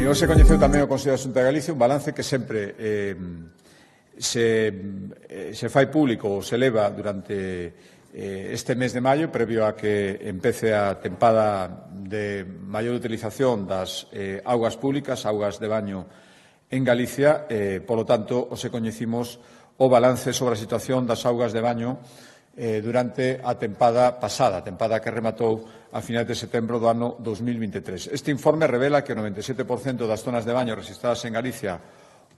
E hoxe coñeceu tamén o Consello da Xunta de Galicia un balance que sempre se fai público ou se leva durante este mes de maio, previo a que empece a tempada de maior utilización das augas públicas, augas de baño en Galicia. Polo tanto, hoxe coñecimos o balance sobre a situación das augas de baño durante a tempada pasada, a tempada que rematou a finais de setembro do ano 2023. Este informe revela que o 97% das zonas de baño rexistradas en Galicia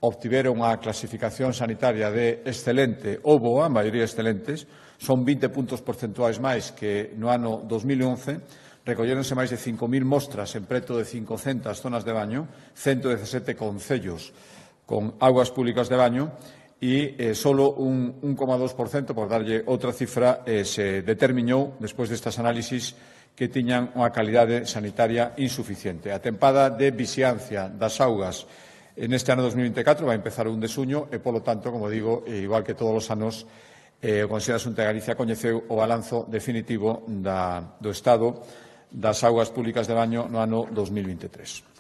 obtiveron a clasificación sanitaria de excelente ou boa, a maioría excelentes, son 20 puntos porcentuais máis que no ano 2011, recolléronse máis de 5.000 mostras en preto de 500 zonas de baño, 117 concellos con augas públicas de baño, e solo un 1,2%, por darlle outra cifra, se determinou, despois destas análisis, que tiñan unha calidade sanitaria insuficiente. A tempada de vixiancia das augas neste ano 2024 vai empezar o 1 de xuño e, polo tanto, como digo, igual que todos os anos, o Consello da Xunta de Galicia coñeceu o balanzo definitivo do estado das augas públicas de baño no ano 2023.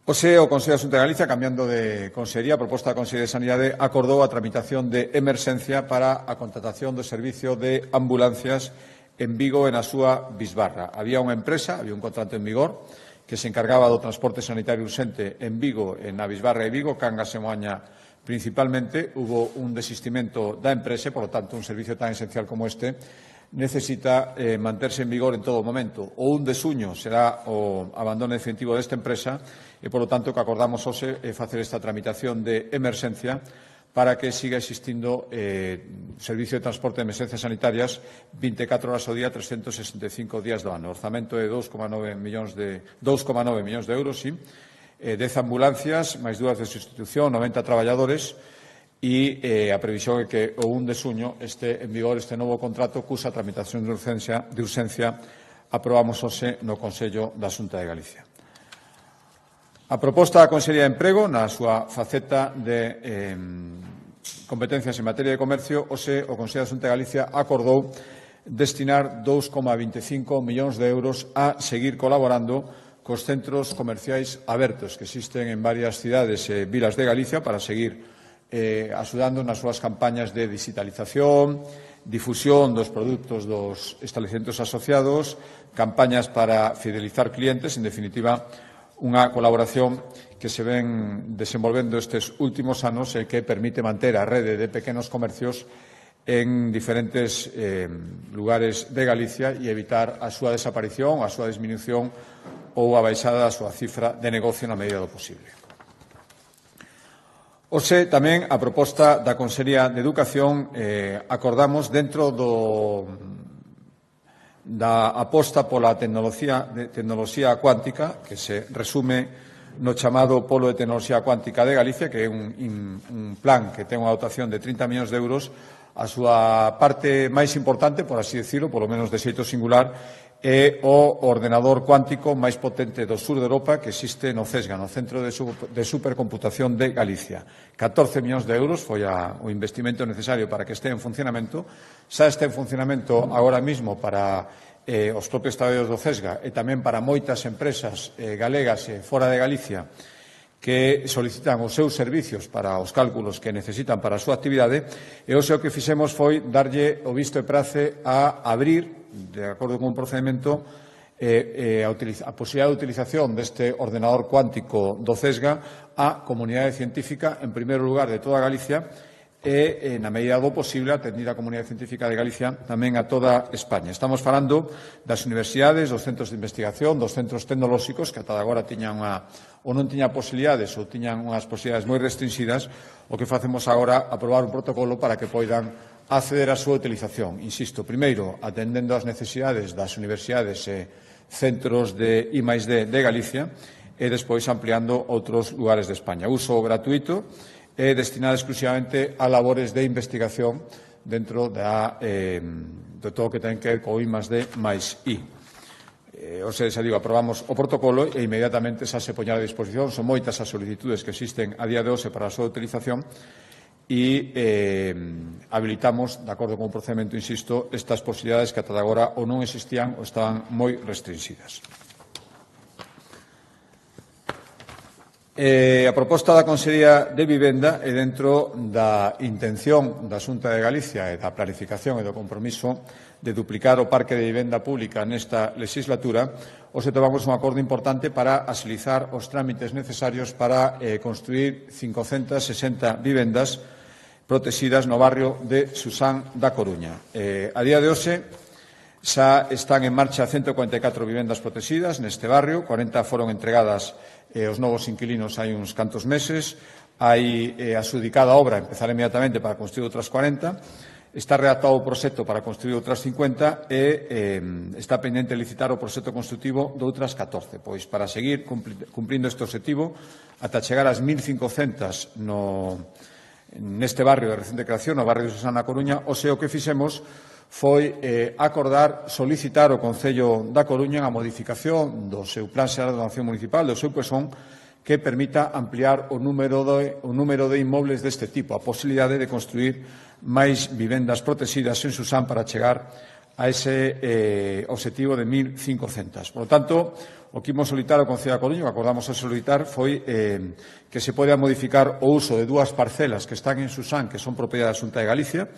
Hoxe, o Consello da Xunta de Galicia, cambiando de consellería, a proposta da Consellería de Sanidade, acordou a tramitación de emerxencia para a contratación do servicio de ambulancias en Vigo e na súa bisbarra. Había unha empresa, había un contrato en vigor, que se encargaba do transporte sanitario urxente en Vigo, na bisbarra de Vigo, Cangas e Moaña principalmente. Hubo un desistimento da empresa, por lo tanto, un servicio tan esencial como este necesita manterse en vigor en todo momento. O 1 de xuño será o abandono definitivo desta empresa e, polo tanto, que acordamos hoxe facer esta tramitación de emerxencia para que siga existindo servicio de transporte de emerxencias sanitarias 24 horas ao día, 365 días do ano. O orzamento é 2,9 millóns de euros, sí. 10 ambulancias, máis 2 de sustitución, 90 traballadores, e a previsión é que o 1 de xuño este en vigor este novo contrato cusa tramitación de urxencia aprobamos hoxe no Consello da Xunta de Galicia. A proposta da Consellería de Emprego, na súa faceta de competencias en materia de comercio, hoxe o Consello da Xunta de Galicia acordou destinar 2,25 millóns de euros a seguir colaborando cos centros comerciais abertos que existen en varias cidades e vilas de Galicia para seguir axudando nas súas campañas de digitalización, difusión dos produtos dos establecementos asociados, campañas para fidelizar clientes, en definitiva, unha colaboración que se ven desenvolvendo estes últimos anos e que permite manter a rede de pequenos comercios en diferentes lugares de Galicia e evitar a súa desaparición, a súa disminución ou a baixada da súa cifra de negocio na medida do posible. Hoxe tamén a proposta da Consellería de Educación acordamos dentro da aposta pola tecnoloxía cuántica, que se resume no chamado Polo de Tecnoloxía Cuántica de Galicia, que é un plan que ten unha dotación de 30 millóns de euros. A súa parte máis importante, por así decirlo, polo menos de xeito singular, é o ordenador cuántico máis potente do sur de Europa que existe no CESGA, no Centro de Supercomputación de Galicia. 14 millóns de euros foi o investimento necesario para que este en funcionamento. Xa está en funcionamento agora mismo para os propios traballadores do CESGA e tamén para moitas empresas galegas e fora de Galicia que solicitan os seus servicios para os cálculos que necesitan para a súa actividade, e hoxe o que fixemos foi darlle o visto e prace a abrir, de acordo con un procedimento, a posibilidade de utilización deste ordenador cuántico do CESGA á comunidade científica, en primeiro lugar, de toda Galicia, e, na medida do posible, atendida a comunidade científica de Galicia tamén a toda España. Estamos falando das universidades, dos centros de investigación, dos centros tecnolóxicos, que ata agora tiñan ou non tiñan posibilidades ou tiñan unhas posibilidades moi restringidas. O que facemos agora aprobar un protocolo para que poidan acceder á súa utilización. Insisto, primeiro, atendendo ás necesidades das universidades e centros de I+D de Galicia e despois ampliando outros lugares de España. Uso gratuito e destinada exclusivamente a labores de investigación dentro de todo o que ten que ver co I+D máis I. O sea, xa digo, aprobamos o protocolo e inmediatamente xa se poñerá a disposición. Son moitas as solicitudes que existen a día de hoxe para a súa utilización e habilitamos, de acordo con o procedimento, insisto, estas posibilidades que ata agora ou non existían ou estaban moi restringidas. A proposta da Consellería de Vivenda é dentro da intención da Xunta de Galicia e da planificación e do compromiso de duplicar o parque de vivenda pública nesta legislatura, hoxe tomamos un acordo importante para axilizar os trámites necesarios para construir 560 vivendas protegidas no barrio de Susán da Coruña. A día de hoxe xa están en marcha 144 vivendas protegidas neste barrio, 40 foron entregadas aos novos inquilinos hai uns cantos meses, hai adxudicada a obra, empezar inmediatamente para construir outras 40, está redactado o proxecto para construir outras 50 e está pendente licitar o proxecto construtivo de outras 14, pois para seguir cumprindo este objetivo ata chegar ás 1.500 neste barrio de recente creación, no barrio de Susán da Coruña. O que fixemos foi acordar solicitar ao Concello da Coruña a modificación do seu Plan Xeral de Ordenación Municipal, do seu PESON, que permita ampliar o número de inmobles deste tipo, a posibilidade de construir máis vivendas protegidas en Susán para chegar a ese objetivo de 1.500. Por lo tanto, o que imos solicitar ao Concello da Coruña, o que acordamos a solicitar, foi que se poida modificar o uso de dúas parcelas que están en Susán, que son propiedade da Xunta de Galicia,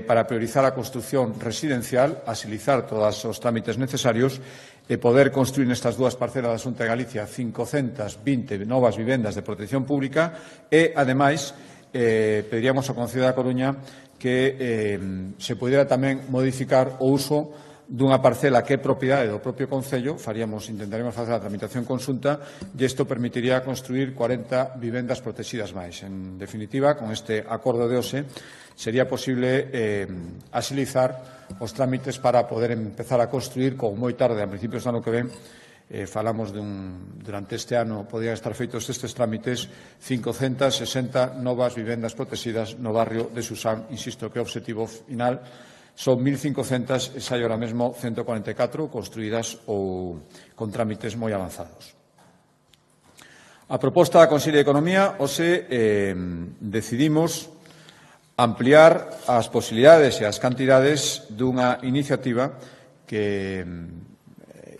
para priorizar a construción residencial, axilizar todos os trámites necesarios e poder construir nestas dúas parcelas da Xunta de Galicia 520 novas vivendas de protección pública e, ademais, pediríamos ao Concello da Coruña que se pudera tamén modificar o uso dunha parcela que é propiedade do propio Concello, intentaremos facer a tramitación conxunta e isto permitiría construir 40 vivendas protegidas máis. En definitiva, con este acordo de hoxe, sería posible axilizar os trámites para poder empezar a construir como moi tarde, a principios do ano que ven, falamos durante este ano podían estar feitos estes trámites 560 novas vivendas protegidas no barrio de Susán. Insisto que o objetivo final son 1.500 e hai ahora mesmo 144 construídas ou con trámites moi avanzados. A proposta da Consellería de Economía, hoxe decidimos ampliar as posibilidades e as cantidades dunha iniciativa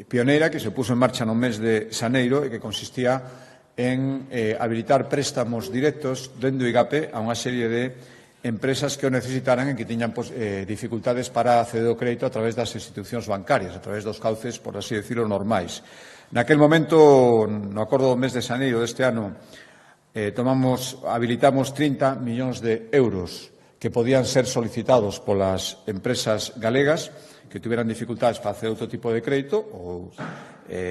pioneira que se puso en marcha no mes de xaneiro e que consistía en habilitar préstamos directos dentro do IGAPE a unha serie de empresas que o necesitaran e que tiñan dificultades para acceder ao crédito a través das institucións bancarias, a través dos cauces, por así decirlo, normais. Naquel momento, no acordo do mes de xaneiro deste ano, habilitamos 30 millóns de euros que podían ser solicitados polas empresas galegas que tuveran dificultades para hacer outro tipo de crédito ou,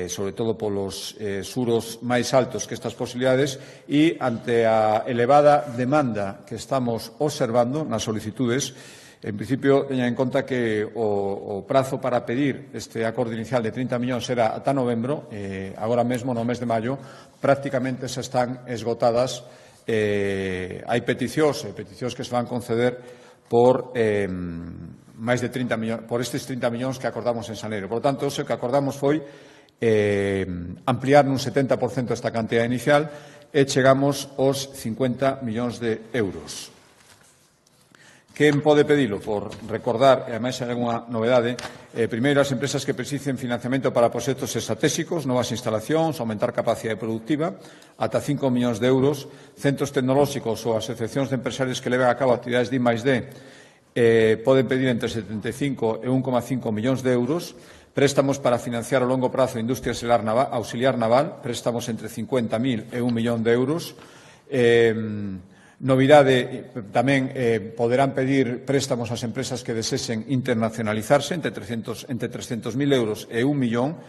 sobre todo, polos xuros máis altos que estas posibilidades e, ante a elevada demanda que estamos observando nas solicitudes, en principio, teñan en conta que o prazo para pedir este acordo inicial de 30 millóns era ata novembro, agora mesmo, no mes de maio, prácticamente se están esgotadas. Hai peticións que se van conceder por máis de 30 millóns, por estes 30 millóns que acordamos en xaneiro. Por lo tanto, o que acordamos foi ampliar nun 70% esta cantidad inicial e chegamos aos 50 millóns de euros. Quen pode pedilo? Por recordar, e ademais hai algunha novedade, primeiro as empresas que precisen financiamento para proxectos estratégicos, novas instalacións, aumentar capacidade productiva, ata 5 millóns de euros, centros tecnolóxicos ou asociacións de empresarios que leven a cabo actividades de I+D, poden pedir entre 75 e 1,5 millóns de euros, préstamos para financiar a longo prazo a industria auxiliar naval, préstamos entre 50.000 e 1 millón de euros, novidade, tamén poderán pedir préstamos ás empresas que desexen internacionalizarse entre 300.000 euros e 1 millón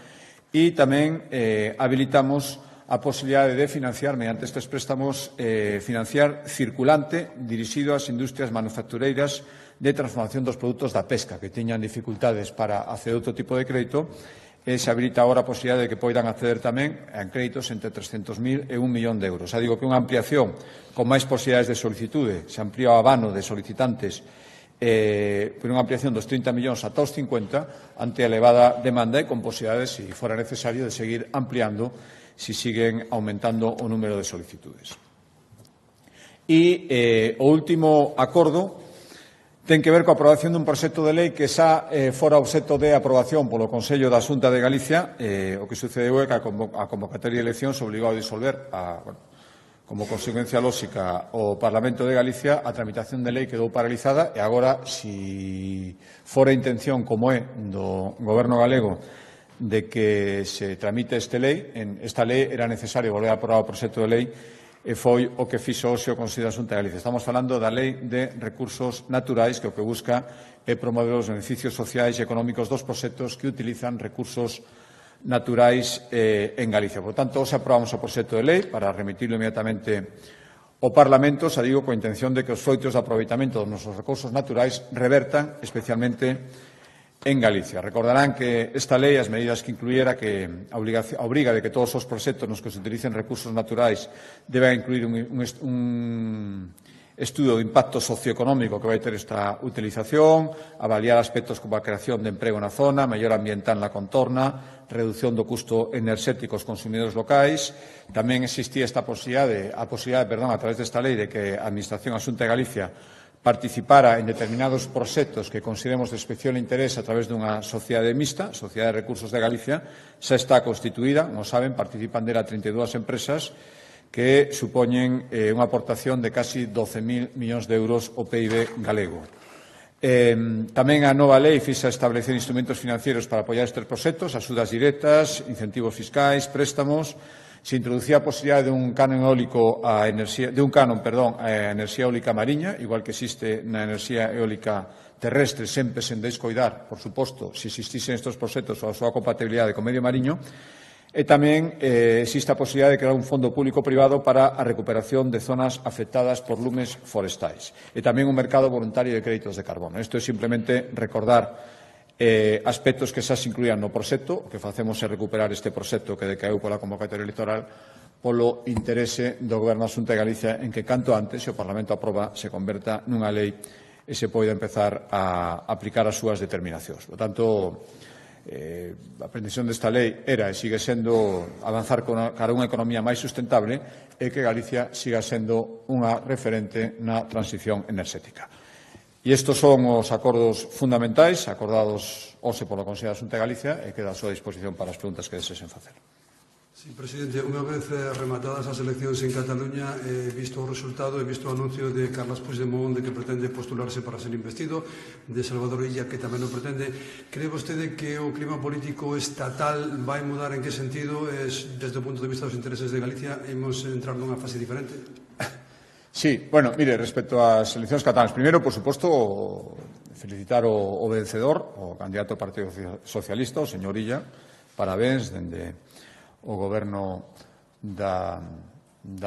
e tamén habilitamos a posibilidade de financiar, mediante estes préstamos, financiar circulante dirixido ás industrias manufactureiras de transformación dos produtos da pesca que teñan dificultades para acceder a outro tipo de crédito. Se habilita agora a posibilidade de que poidan acceder tamén a créditos entre 300.000 e 1 millón de euros. Xa digo que unha ampliación con máis posibilidades de solicitude, se amplía o abano de solicitantes por unha ampliación dos 30 millóns ata os 50 ante a elevada demanda e con posibilidades, se fora necesario, de seguir ampliando se siguen aumentando o número de solicitudes. E o último acordo ten que ver coa aprobación dun proxecto de lei que xa fora obxecto de aprobación polo Consello da Xunta de Galicia. O que sucedeu é que a convocatoria de eleccións obligou a disolver, como consecuencia lóxica, o Parlamento de Galicia. A tramitación de lei quedou paralizada e agora, se fora intención, como é, do Goberno galego de que se tramite esta lei era necesario volver a aprobar o proxecto de lei e foi o que fixo hoxe o Consello da Xunta de Galicia. Estamos falando da Lei de Recursos Naturais, que o que busca é promover os beneficios sociais e económicos dos proxectos que utilizan recursos naturais en Galicia. Por tanto, hoxe aprobamos o proxecto de lei para remitirlo inmediatamente ao Parlamento, xa digo, coa intención de que os froitos de aproveitamento dos nosos recursos naturais revertan especialmente en Galicia. Recordarán que esta lei, as medidas que incluíra, que obriga de que todos os proxectos nos que se utilicen recursos naturais deben incluir un estudo de impacto socioeconómico que vai ter esta utilización, avaliar aspectos como a creación de emprego na zona, mellora ambiental na contorna, reducción do custo enerxético aos consumidores locais. Tamén existía a posibilidade, a través desta lei, de que a Administración, a Xunta de Galicia, participara en determinados proxectos que consideremos de especial interés a través dunha sociedade mixta, Sociedade de Recursos de Galicia. Xa está constituída, como saben, participan dela 32 empresas que supoñen unha aportación de casi 12.000 millóns de euros ao PIB galego. Tamén a nova lei fixa establecer instrumentos financieros para apoiar estes proxectos, axudas directas, incentivos fiscais, préstamos. Se introducía a posibilidade dun canon a enerxía eólica mariña, igual que existe na enerxía eólica terrestre, sempre sen descoidar, por suposto, se existisen estes proxectos, a súa compatibilidade con medio mariño. E tamén existe a posibilidade de crear un fondo público-privado para a recuperación de zonas afectadas por lumes forestais. E tamén un mercado voluntario de créditos de carbono. Isto é simplemente recordar aspectos que xa se incluían no proxecto. O que facemos é recuperar este proxecto que decaeu pola convocatoria electoral polo interese do Goberno da Xunta de Galicia en que, canto antes, se o Parlamento aproba, se converta nunha lei e se poida empezar a aplicar as súas determinacións. Por tanto, a pretensión desta lei era e sigue sendo avanzar cara a unha economía máis sustentable e que Galicia siga sendo unha referente na transición enerxética. E estes son os acordos fundamentais acordados hoxe polo Consello da Xunta de Galicia e queda a súa disposición para as preguntas que desexen facer. Sí, presidente, unha vez rematadas as eleccións en Cataluña, visto o resultado e visto o anuncio de Carles Puigdemont de que pretende postularse para ser investido, de Salvador Illa que tamén o pretende, cree vostede que o clima político estatal vai mudar? En que sentido? Desde o punto de vista dos intereses de Galicia, imos entrar nunha fase diferente? Sí, bueno, mire, respecto ás eleccións catalanas, primeiro, por suposto, felicitar o vencedor, o candidato ao Partido Socialista, o señor Illa. Parabéns dende o Goberno da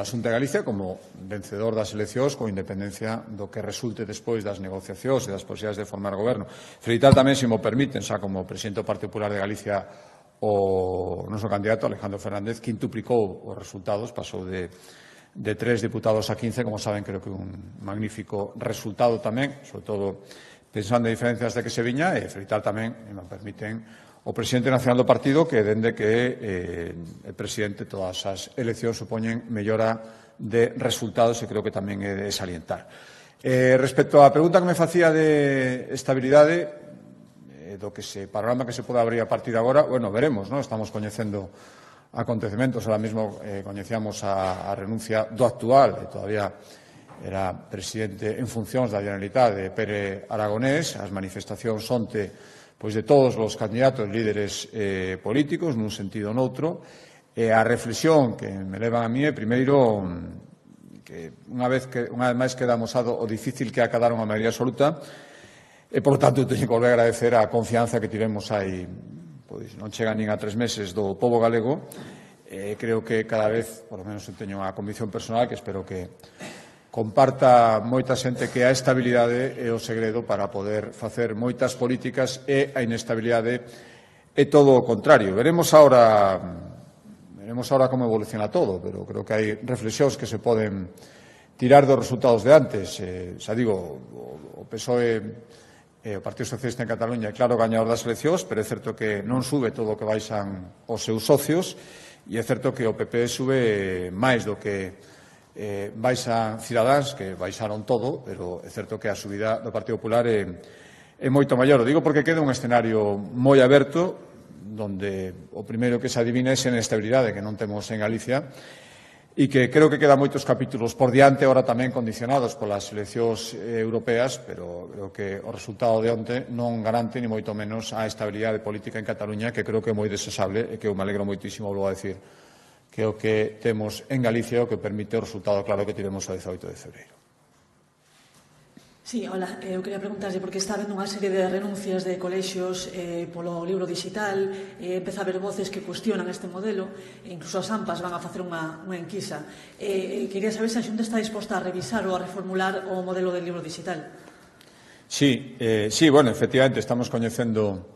Xunta de Galicia como vencedor das eleccións, con independencia do que resulte despois das negociacións e das posibilidades de formar goberno. Felicitar tamén, se mo permiten, xa como presidente do Partido Popular de Galicia, o noso candidato, Alejandro Fernández, que quintuplicou os resultados, pasou de 3 diputados a 15, como saben, creo que un magnífico resultado tamén, sobre todo pensando en diferencias de que se viña, e felicitar tamén, e me permiten, o presidente nacional do partido, que dende que o presidente todas as eleccións supoñen mellora de resultados, e creo que tamén é de salientar. Respecto á pregunta que me facía de estabilidade, do que panorama que se pode abrir a partir de agora, bueno, veremos, non? Estamos coñecendo acontecementos. Ahora mesmo coñecíamos a renuncia do actual, e todavía era presidente en funcións da Generalitat, de Pere Aragonés. As manifestacións onte de todos os candidatos líderes políticos, nun sentido ou noutro. A reflexión que me levan a mí é, primeiro, que unha vez máis queda amosado o difícil que é acadar unha maioría absoluta, e, por tanto, teño que volver a agradecer a confianza que tivemos hai, non chega nin a 3 meses, do pobo galego. Creo que cada vez, por lo menos, teño unha convicción personal que espero que comparta moita xente, que a estabilidade é o segredo para poder facer moitas políticas, e a inestabilidade é todo o contrario. Veremos ahora como evoluciona todo, pero creo que hai reflexións que se poden tirar dos resultados de antes. Xa digo, o PSOE, o Partido Socialista en Cataluña, é claro gañador das eleccións, pero é certo que non sube todo o que baixan os seus socios, e é certo que o PP sube máis do que baixan Cidadáns, que baixaron todo, pero é certo que a subida do Partido Popular é moito maior. O digo porque queda un escenario moi aberto, donde o primeiro que se adivina é a inestabilidade que non temos en Galicia, e que creo que quedan moitos capítulos por diante, ahora tamén condicionados polas eleccións europeas, pero creo que o resultado de onte non garante ni moito menos a estabilidade política en Cataluña, que creo que é moi desexable e que eu me alegro moitísimo, vou a decir, que é o que temos en Galicia, o que permite o resultado claro que tivemos o 18 de febreiro. Sí, hola, eu quería preguntarlle porque está habendo unha serie de renuncias de colexios polo libro digital, empeza a haber voces que cuestionan este modelo, e incluso as AMPAs van a facer unha enquisa. Quería saber se a Xunta está disposta a revisar ou a reformular o modelo del libro digital. Sí, bueno, efectivamente, estamos coñecendo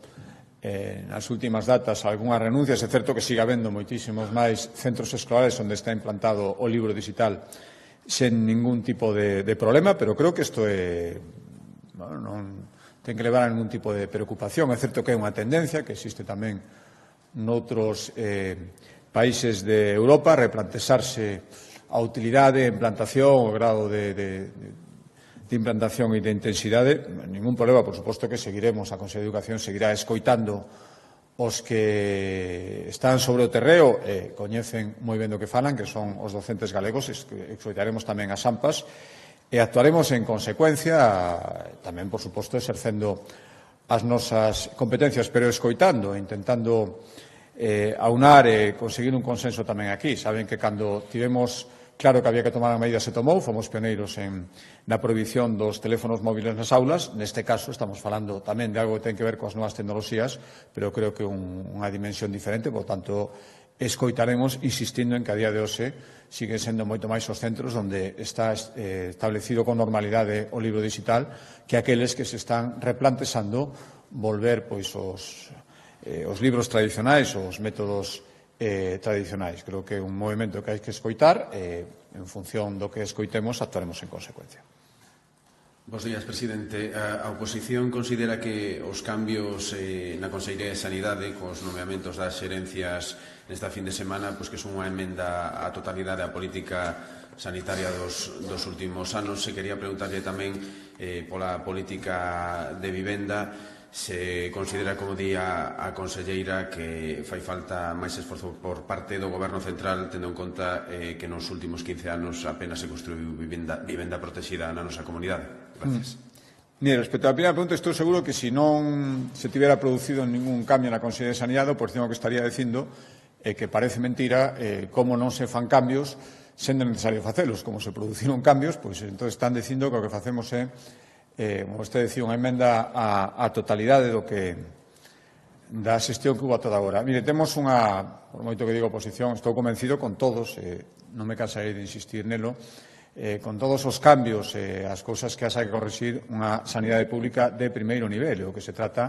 nas últimas datas algunhas renuncias. É certo que siga habendo moitísimos máis centros escolares onde está implantado o libro digital sen ningún tipo de problema, pero creo que isto non ten que levar a ningún tipo de preocupación. É certo que é unha tendencia que existe tamén noutros países de Europa, replantexarse a utilidade, a implantación, o grado de implantación e de intensidade. Ningún problema, por suposto que seguiremos, a Consellería de Educación seguirá escoitando os que están sobre o terreo e coñecen moi ben do que falan, que son os docentes galegos, escoitaremos tamén as AMPAs e actuaremos en consecuencia, tamén, por suposto, exercendo as nosas competencias, pero escoitando, intentando aunar e conseguir un consenso tamén aquí. Saben que cando tivemos claro que había que tomar a medida se tomou, fomos pioneiros na prohibición dos teléfonos móviles nas aulas. Neste caso estamos falando tamén de algo que ten que ver coas novas tecnoloxías, pero creo que unha dimensión diferente, por tanto, escoitaremos insistindo en que a día de hoxe siguen sendo moito máis os centros onde está establecido con normalidade o libro digital que aqueles que se están replantexando volver pois os libros tradicionais, os métodos tradicionais. Creo que é un movimento que hai que escoitar e, en función do que escoitemos, actuaremos en consecuencia. Bos días, presidente. A oposición considera que os cambios na Consellería de Sanidade cos nomeamentos das xerencias nesta fin de semana que son unha emenda á totalidade á política sanitaria dos últimos anos. Se quería preguntarlle tamén pola política de vivenda, se considera, como di a conselleira, que fai falta máis esforzo por parte do Goberno central, tendo en conta que nos últimos 15 anos apenas se construiu vivenda protexida na nosa comunidade. Gracias. Mire, respecto á primeira pregunta, estou seguro que se non se tivera producido ningún cambio na Consellería de Sanidade, por cima que estaría dicindo que parece mentira como non se fan cambios sendo necesario facelos. Como se produciron cambios, pois entón están dicindo que o que facemos é como vostede dicía, unha emenda á totalidade da xestión que hubo ata agora. Mire, temos por moito que digo oposición, estou convencido con todos, non me cansarei de insistir nelo, con todos os cambios e as cousas que hai que corrixir unha sanidade pública de primeiro nivel. O que se trata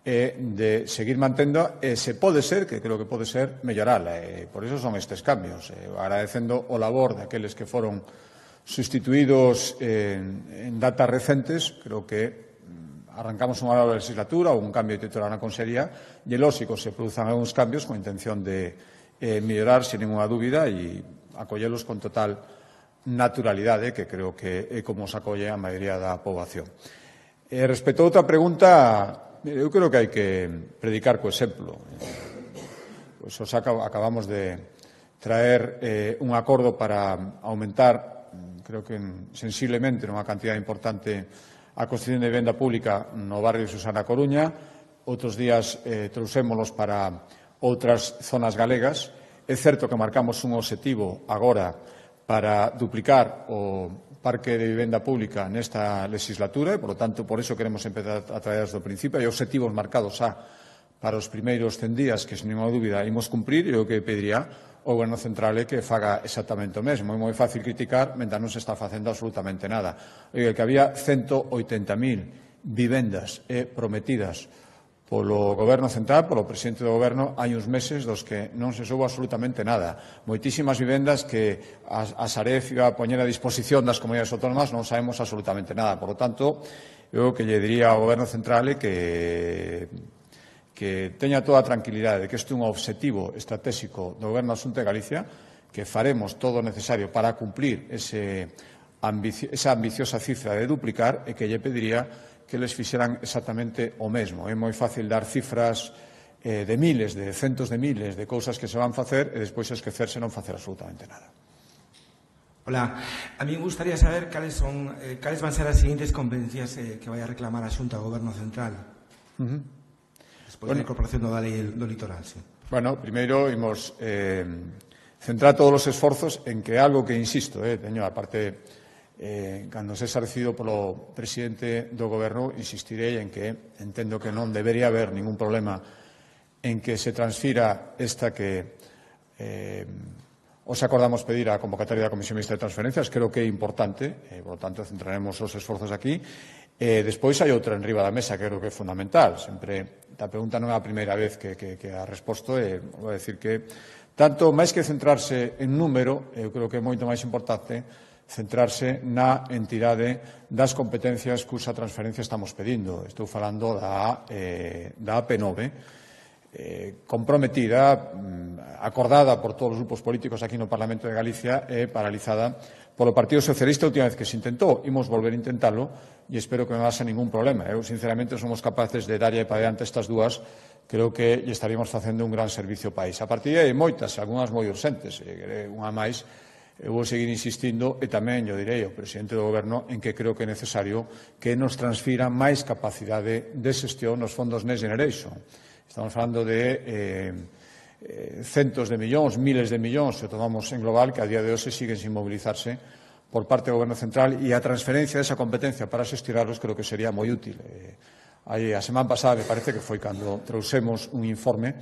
é de seguir mantendo e se pode ser, que creo que pode ser, mellorala. Por iso son estes cambios. Agradecendo o labor daqueles que foron sustituídos en datas recentes, creo que arrancamos unha nova legislatura ou un cambio de titular na Consellería e é lógico se produzan algúns cambios con intención de mellorar sin ninguna dúbida e acollelos con total naturalidade, que creo que é como se acolle a maioría da poboación. Respecto a outra pregunta, eu creo que hai que predicar co exemplo. Pois acabamos de traer un acordo para aumentar, creo que sensiblemente, nunha cantidad importante, a construción de vivenda pública no barrio de Susana Coruña. Outros días trouxémolos para outras zonas galegas. É certo que marcamos un obxectivo agora para duplicar o parque de vivenda pública nesta legislatura e, por lo tanto, por iso queremos empezar a traer desde o principio. Hai obxectivos marcados para os primeiros 100 días que, sin ninguna dúbida, imos cumprir, e o que pediría o Goberno central é que faga exactamente o mesmo. É moi fácil criticar mentre non se está facendo absolutamente nada. Que había 180.000 vivendas prometidas polo Goberno central, polo presidente do Goberno, hai uns meses dos que non se soubo absolutamente nada. Moitísimas vivendas que a Saref iba a poñer a disposición das comunidades autónomas, non sabemos absolutamente nada. Por lo tanto, eu que lle diría ao Goberno central é que teña toda a tranquilidade de que este é un obxectivo estratégico do Goberno Xunta de Galicia, que faremos todo o necesario para cumplir esa ambiciosa cifra de duplicar e que lle pediría que les fixeran exactamente o mesmo. É moi fácil dar cifras de miles, de centos de miles de cousas que se van facer e despois esquecerse non facer absolutamente nada. Hola, a mí me gustaría saber cales van a ser as seguintes competencias que vai a reclamar a Xunta ao Goberno Central despois da incorporación da lei do litoral. Sí. Bueno, primeiro imos centrar todos os esforzos en que algo que, insisto, teño aparte cando se recibido polo presidente do Goberno, insistirei en que entendo que non debería haber ningún problema en que se transfira esta que os acordamos pedir a convocatoria da Comisión Mixta de Transferencias. Creo que é importante, por lo tanto, centraremos os esforzos aquí. Despois hai outra en riba da mesa que creo que é fundamental. Sempre, a pregunta non é a primeira vez que a resposto é, vou dicir que, tanto máis que centrarse en número, eu creo que é moito máis importante centrarse na entidade das competencias cusa transferencia estamos pedindo. Estou falando da AP9, comprometida, acordada por todos os grupos políticos aquí no Parlamento de Galicia e paralizada polo Partido Socialista a última vez que se intentou. Imos volver a intentalo e espero que non haxa ningún problema. Eu, sinceramente, somos capaces de darlle para diante estas dúas. Creo que lle estaríamos facendo un gran servicio ao país. A partir de aí, moitas, algunhas moi urxentes, unha máis. Eu vou seguir insistindo e tamén, eu direi, ao presidente do Goberno en que creo que é necesario que nos transfira máis capacidade de xestión nos fondos Next Generation. Estamos falando de centos de millóns, miles de millóns, se o tomamos en global, que a día de hoxe siguen sin mobilizarse por parte do Goberno Central, e a transferencia desa competencia para xestionarlos creo que sería moi útil. A semana pasada, me parece que foi cando trouxemos un informe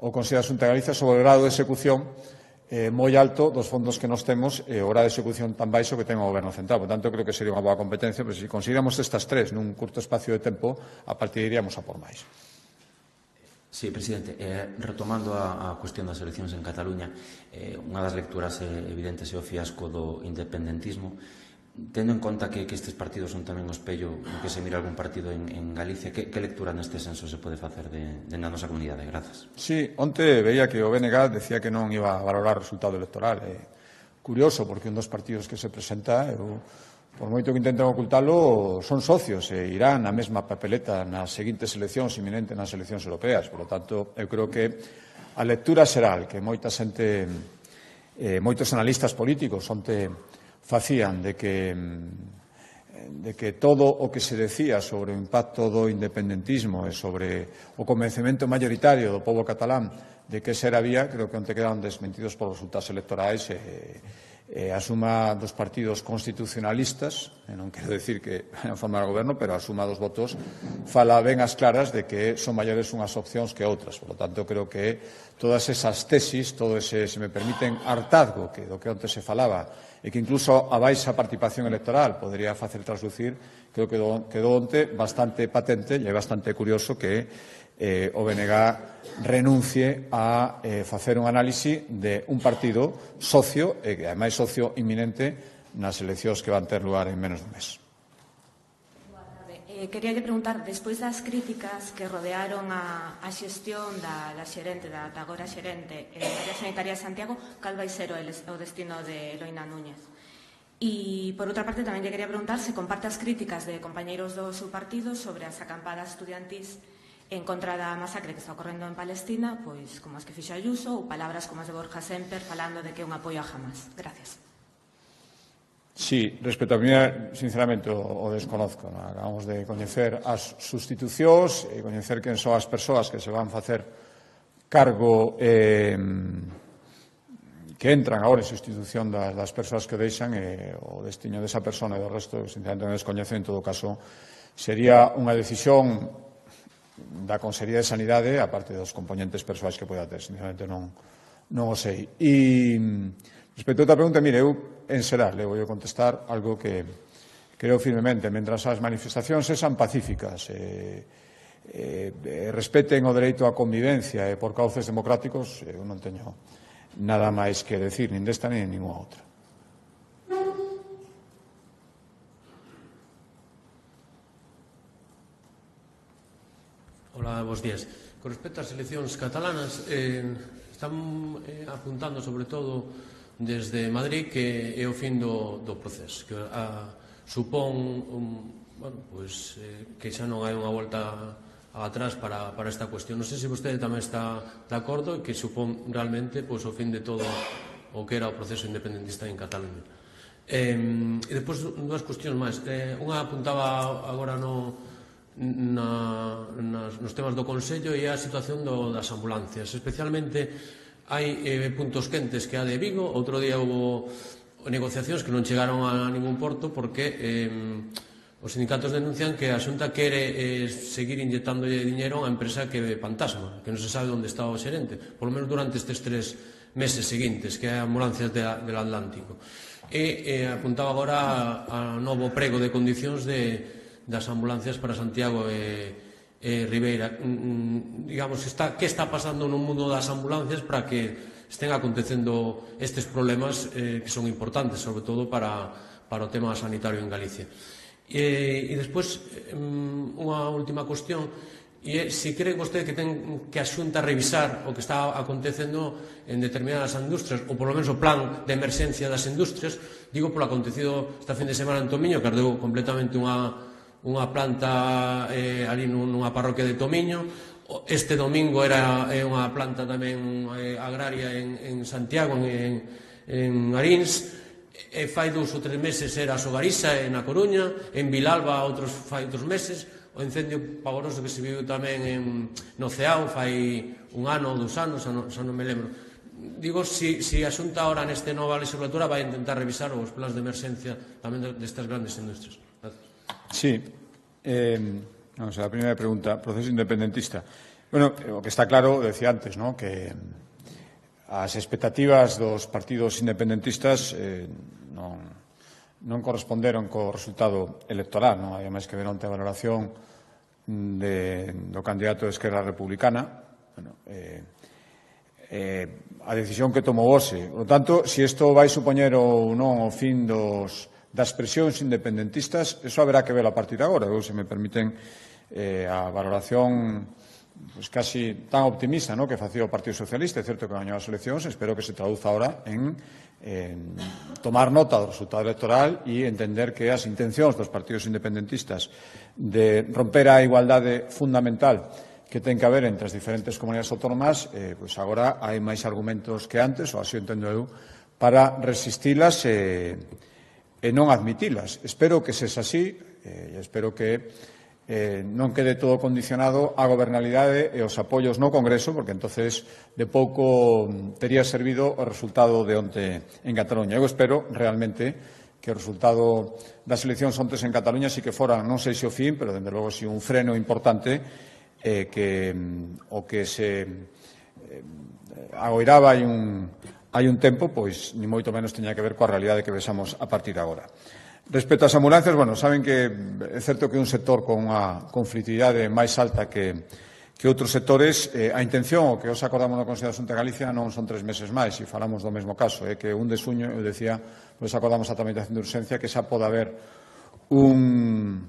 ao Consello da Xunta de Galicia sobre o grado de execución moi alto dos fondos que nos temos e o grado de execución tan baixo que ten o Goberno Central. Por tanto, creo que sería unha boa competencia, pero se conseguiramos estas tres nun curto espacio de tempo, a partir iríamos a por máis. Sí, presidente, retomando a cuestión das eleccións en Cataluña, unha das lecturas evidentes é o fiasco do independentismo. Tendo en conta que estes partidos son tamén o espello no que se mira algún partido en Galicia, que lectura neste senso se pode facer na nosa comunidade? Grazas. Sí, onte veía que o BNG decía que non iba a valorar o resultado electoral. Curioso, porque un dos partidos que se presenta, por moito que intenten ocultalo, son socios e irán na mesma papeleta nas seguintes eleccións inminentes nas eleccións europeas. Por lo tanto, eu creo que a lectura será que moitos analistas políticos onte facían de que todo o que se decía sobre o impacto do independentismo e sobre o convencemento mayoritario do pobo catalán de que esa era a vía, creo que onte quedaron desmentidos por resultados electorais e a suma dos partidos constitucionalistas, non quero decir que vayan a formar o goberno, pero a suma dos votos fala ben as claras de que son maiores unhas opcións que outras. Por lo tanto, creo que todas esas tesis, todo ese, se me permiten, hartazgo do que onte se falaba e que incluso a baixa participación electoral podería facer traslucir, creo que quedou onte bastante patente e é bastante curioso que o BNG renuncie a facer un análise de un partido socio, e que ademais socio inminente nas eleccións que van ter lugar en menos dun mes. Quería preguntar, despois das críticas que rodearon a xestión da xerente, da agora xerente da área sanitaria de Santiago, cal vai ser o destino de Eloína Núñez? E, por outra parte, tamén lle quería preguntar se comparte as críticas de compañeiros do seu partido sobre as acampadas estudiantís en contra da masacre que está ocorrendo en Palestina, pois como as que fixo Ayuso, ou palabras como as de Borja Semper falando de que é un apoio a Hamas. Gracias. Sí, respecto a mí, sinceramente, o desconozco. Acabamos de coñecer as sustitucións e coñecer quen son as persoas que se van facer cargo que entran agora en sustitución das persoas que deixan o destino desa persona e do resto, sinceramente, non descoñezo. En todo caso, sería unha decisión da Consellería de Sanidade, a parte dos componentes persoais que poida ter. Sinceramente, non o sei. E respecto a outra pregunta, mire, eu en xeral le vou contestar algo que creo firmemente. Mentras as manifestacións sexan pacíficas, respeten o dereito á convivencia e por cauces democráticos, eu non teño nada máis que decir, nin desta nin ninguna outra. Hola, bons días. Con respecto ás eleccións catalanas, están apuntando sobre todo desde Madrid que é o fin do proceso, que supón que xa non hai unha volta atrás para esta cuestión. Non sei se vostede tamén está de acordo e que supón realmente o fin de todo o que era o proceso independentista en Cataluña. E depois dúas cuestións máis. Unha apuntaba agora nos temas do Consello e a situación das ambulancias. Especialmente hai puntos quentes que a de Vigo. Outro día houve negociacións que non chegaron a ningún porto porque os sindicatos denuncian que a Xunta quere seguir inyectándolle dinero a unha empresa que é fantasma, que non se sabe onde está o xerente, polo menos durante estes 3 meses seguintes, que é ambulancias del Atlántico. E apuntaba agora a novo prego de condicións das ambulancias para Santiago e Ribeira. Digamos, que está pasando no mundo das ambulancias para que estén acontecendo estes problemas que son importantes, sobre todo para o tema sanitario en Galicia. E despois, unha última cuestión, e se cree vostede que ten que a Xunta revisar o que está acontecendo en determinadas industrias, ou polo menos o plan de emerxencia das industrias, digo polo acontecido esta fin de semana en Tomiño, que ardeu completamente unha planta ali nunha parroquia de Tomiño. Este domingo era unha planta tamén agraria en Santiago, en Arins. Fai 2 ou 3 meses era a Sogarisa na Coruña, en Vilalba fai outros meses, o incendio pavoroso que se viu tamén no Ceao fai 1 ano ou 2 anos, xa non me lembro. Digo, se a Xunta ahora nesta nova legislatura vai intentar revisar os plans de emerxencia tamén destas grandes industrias. Sí. Vamos a la primera pregunta, proceso independentista. Bueno, o que está claro, decía antes, ¿no?, que as expectativas dos partidos independentistas non corresponderon co resultado electoral, non hai máis que ver onte a valoración do candidato de Esquerra Republicana. Bueno, a decisión que tomou hoxe. Por lo tanto, se isto vai supoñer ou non o fin das presións independentistas, eso haberá que ver a partir de agora. Se me permiten a valoración casi tan optimista que facía o Partido Socialista. É certo que gañou as eleccións, espero que se traduza ahora en tomar nota do resultado electoral e entender que as intencións dos partidos independentistas de romper a igualdade fundamental que ten que haber entre as diferentes comunidades autónomas, agora hai máis argumentos que antes, ou así entendo eu, para resistilas e non admitilas. Espero que sexa así e espero que non quede todo condicionado á gobernabilidade e os apoios no Congreso, porque entonces de pouco tería servido o resultado de onte en Cataluña. Eu espero realmente que o resultado das eleccións ontes en Cataluña sí que fora, non sei se o fin, pero dende logo si un freno importante que o que se agoiraba hai un tempo, pois ni moito menos teña que ver coa realidade que vexamos a partir de agora. Respecto ás ambulancias, bueno, saben que é certo que é un sector con unha conflitividade máis alta que outros sectores. A intención, o que os acordamos no Consello da Xunta de Galicia, non son 3 meses máis, e falamos do mesmo caso, que 1 de xuño, eu decía, nos acordamos a tramitación de urxencia, que xa pode haber un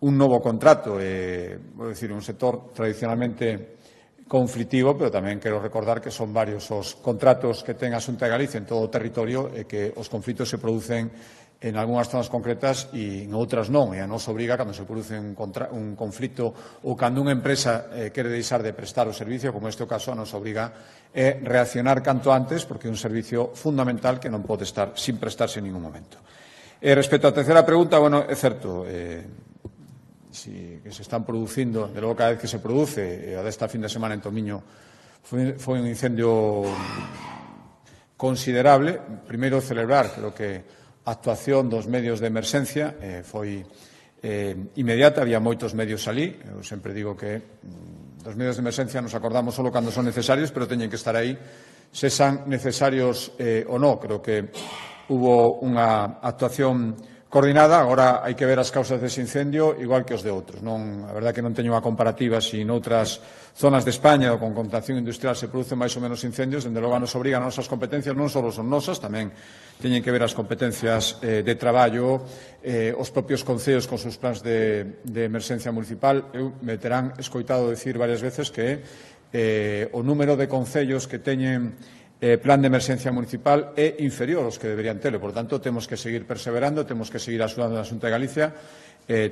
novo contrato, vou dicir, un sector tradicionalmente conflitivo, pero tamén quero recordar que son varios os contratos que ten a Xunta de Galicia en todo o territorio e que os conflitos se producen en algunhas zonas concretas e en outras non, e a nos obriga, cando se produce un conflito ou cando unha empresa quere deixar de prestar o servicio, como este o caso, a nos obriga a reaccionar canto antes, porque é un servicio fundamental que non pode estar sin prestarse en ningún momento. Respecto á terceira pregunta, bueno, é certo, que se están producindo, de logo cada vez que se produce, a desta fin de semana en Tomiño foi un incendio considerable. Primeiro, celebrar, creo que a actuación dos medios de emerxencia foi inmediata, había moitos medios alí. Eu sempre digo que dos medios de emerxencia nos acordamos só cando son necesarios, pero teñen que estar aí, se son necesarios ou non. Creo que hubo unha actuación coordinada. Agora hai que ver as causas dese incendio igual que os de outros. A verdade que non teño unha comparativa se noutras zonas de España ou con contaminación industrial se producen máis ou menos incendios. Dende logo nos obrigan as nosas competencias, non só son nosas, tamén teñen que ver as competencias de traballo, os propios concellos con seus plans de emerxencia municipal. Eu me terán escoitado dicir varias veces que o número de concellos que teñen plan de emerxencia municipal é inferior aos que deberían telo. Por tanto, temos que seguir perseverando, temos que seguir axudando na Xunta de Galicia,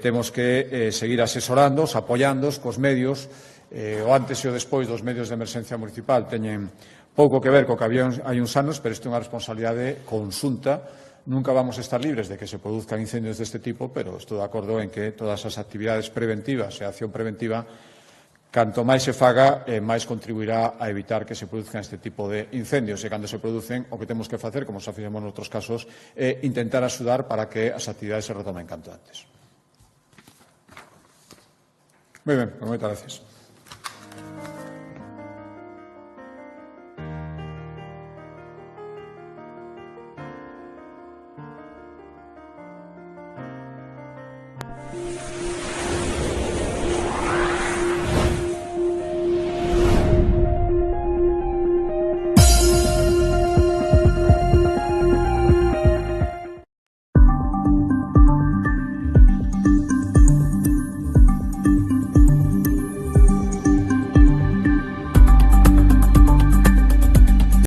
temos que seguir asesorándoos, apoiándoos cos medios. O antes e o despois dos medios de emerxencia municipal teñen pouco que ver co que había hai uns anos, pero isto é unha responsabilidade conxunta. Nunca vamos a estar libres de que se produzcan incendios deste tipo, pero estou de acordo en que todas as actividades preventivas e a acción preventiva, canto máis se faga, máis contribuirá a evitar que se produzcan este tipo de incendios. E cando se producen, o que temos que facer, como xa fixemos noutros casos, é intentar axudar para que as actividades se retomen canto antes. Moi ben, moitas gracias.